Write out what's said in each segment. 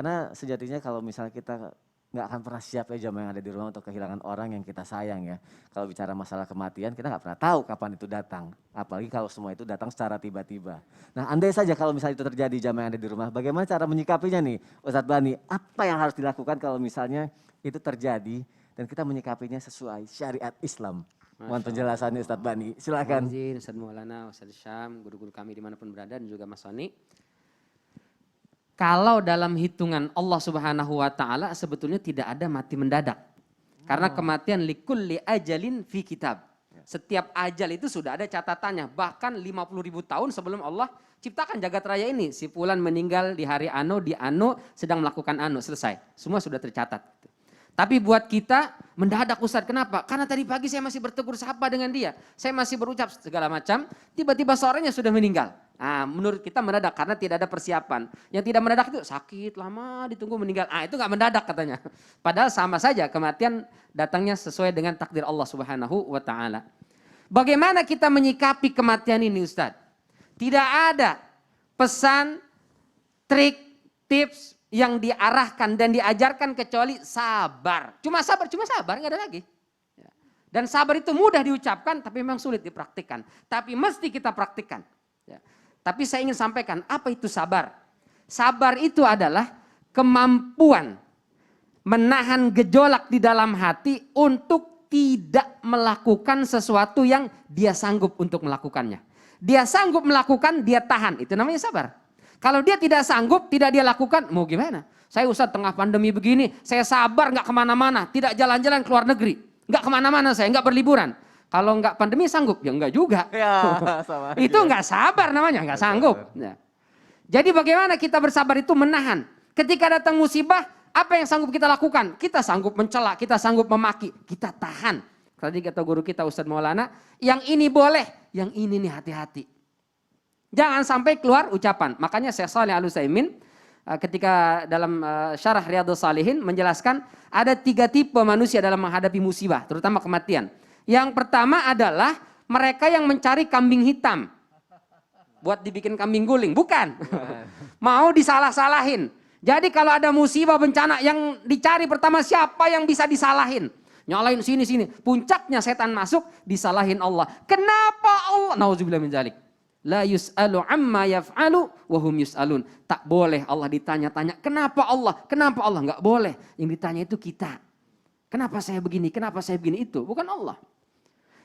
Karena sejatinya kalau misalnya kita nggak akan pernah siap ya jamaah yang ada di rumah untuk kehilangan orang yang kita sayang ya. Kalau bicara masalah kematian kita nggak pernah tahu kapan itu datang. Apalagi kalau semua itu datang secara tiba-tiba. Nah andai saja kalau misalnya itu terjadi jamaah yang ada di rumah, bagaimana cara menyikapinya nih Ustadz Bani? Apa yang harus dilakukan kalau misalnya itu terjadi dan kita menyikapinya sesuai syariat Islam? Mohon penjelasannya Ustadz Bani, silakan. Ustadz Maulana, Ustadz Syam, guru-guru kami dimanapun berada dan juga Mas Soni. Kalau dalam hitungan Allah Subhanahu wa taala sebetulnya tidak ada mati mendadak. Karena kematian likulli ajalin fi kitab. Setiap ajal itu sudah ada catatannya. Bahkan 50.000 tahun sebelum Allah ciptakan jagat raya ini. Si fulan meninggal di hari anu, di anu sedang melakukan anu, selesai. Semua sudah tercatat. Tapi buat kita mendadak Ustadz, kenapa? Karena tadi pagi saya masih bertegur sapa dengan dia. Saya masih berucap segala macam, tiba-tiba sorenya sudah meninggal. Nah, menurut kita mendadak karena tidak ada persiapan. Yang tidak mendadak itu sakit, lama ditunggu meninggal. Ah, itu nggak mendadak katanya. Padahal sama saja kematian datangnya sesuai dengan takdir Allah Subhanahu wa taala. Bagaimana kita menyikapi kematian ini Ustadz? Tidak ada pesan, trik, tips yang diarahkan dan diajarkan kecuali sabar. Cuma sabar, nggak ada lagi. Dan sabar itu mudah diucapkan tapi memang sulit dipraktikkan. Tapi mesti kita praktikkan. Tapi saya ingin sampaikan, apa itu sabar? Sabar itu adalah kemampuan menahan gejolak di dalam hati untuk tidak melakukan sesuatu yang dia sanggup untuk melakukannya. Dia sanggup melakukan, dia tahan. Itu namanya sabar. Kalau dia tidak sanggup, tidak dia lakukan, mau gimana? Saya Ustadz tengah pandemi begini, saya sabar nggak kemana-mana, tidak jalan-jalan ke luar negeri. Nggak kemana-mana saya, nggak berliburan. Kalau nggak pandemi sanggup, ya nggak juga. Ya, sama itu nggak sabar namanya, nggak sanggup. Ya. Jadi bagaimana kita bersabar itu menahan. Ketika datang musibah, apa yang sanggup kita lakukan? Kita sanggup mencela, kita sanggup memaki, kita tahan. Tadi kata guru kita Ustadz Maulana, yang ini boleh, yang ini nih hati-hati. Jangan sampai keluar ucapan. Makanya Syekh Shalih Al Utsaimin ketika dalam syarah Riyadhus Shalihin menjelaskan ada 3 tipe manusia dalam menghadapi musibah, terutama kematian. Yang pertama adalah mereka yang mencari kambing hitam. Buat dibikin kambing guling, bukan. Mau disalah-salahin. Jadi kalau ada musibah bencana yang dicari pertama siapa yang bisa disalahin. Nyalain sini-sini. Puncaknya setan masuk, disalahin Allah. Kenapa Allah? Nauzubillah min dzalik. La yus'alu amma yaf'alu wa hum yus'alun. Tak boleh Allah ditanya-tanya. Kenapa Allah? Kenapa Allah? Enggak boleh. Yang ditanya itu kita. Kenapa saya begini? Kenapa saya begini? Itu bukan Allah.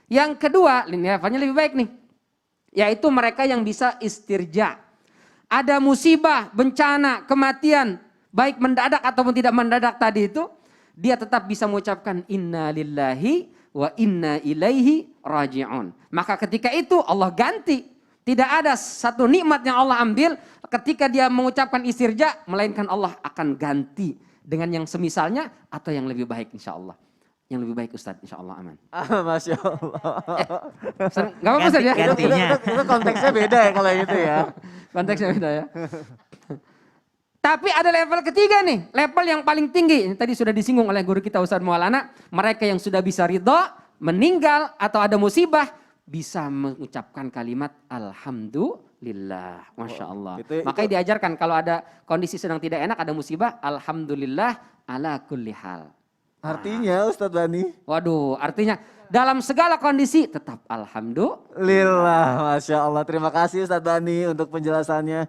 Yang kedua, levelnya lebih baik nih. Yaitu mereka yang bisa istirja. Ada musibah, bencana, kematian. Baik mendadak ataupun tidak mendadak tadi itu. Dia tetap bisa mengucapkan inna lillahi wa inna ilaihi raji'un. Maka ketika itu Allah ganti. Tidak ada satu nikmat yang Allah ambil ketika dia mengucapkan istirja. Melainkan Allah akan ganti dengan yang semisalnya atau yang lebih baik insya Allah. Yang lebih baik Ustadz, insya Allah aman. Masya Allah. Gak apa-apa Ustadz ya? Itu konteksnya beda ya kalau gitu ya. Konteksnya beda ya. Tapi ada level ketiga nih, level yang paling tinggi. Ini tadi sudah disinggung oleh guru kita Ustadz Maulana. Mereka yang sudah bisa ridha, meninggal atau ada musibah, bisa mengucapkan kalimat Alhamdulillah. Masya Allah. Makanya diajarkan kalau ada kondisi sedang tidak enak, ada musibah, Alhamdulillah ala kulli hal. Artinya Ustadz Bani? Waduh, artinya dalam segala kondisi tetap Alhamdulillah. Masya Allah. Terima kasih Ustadz Bani untuk penjelasannya.